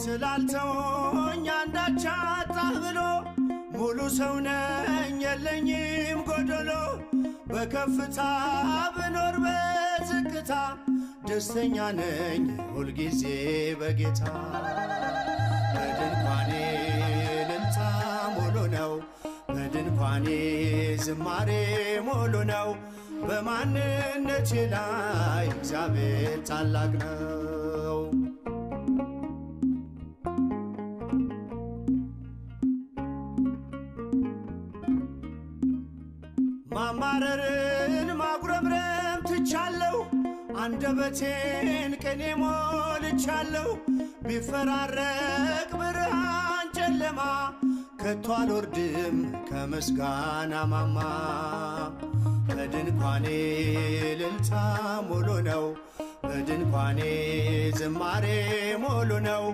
ስላልተወኝ አንዳች አጣህ ብሎ ሙሉ ሰው ነኝ የለኝም ጎደሎ በከፍታ ብኖር በዝቅታ ደስተኛ ነኝ ሁልጊዜ በጌታ በድንኳኔ እልልታ ሙሉ ነው በድንኳኔ ዝማሬ ሙሉ ነው በማንነቴ ላይ እግዚአብሔር ታላቅ ነው። ማማረርን ማጉረምረም ትቻለሁ አንደበቴን ቅኔ ሞልቻለሁ ቢፈራረቅ ብርሃን ጨለማ ከቶ አልወርድም ከምስጋና ማማ በድንኳኔ እልልታ ሙሉ ነው በድንኳኔ ዝማሬ ሙሉ ነው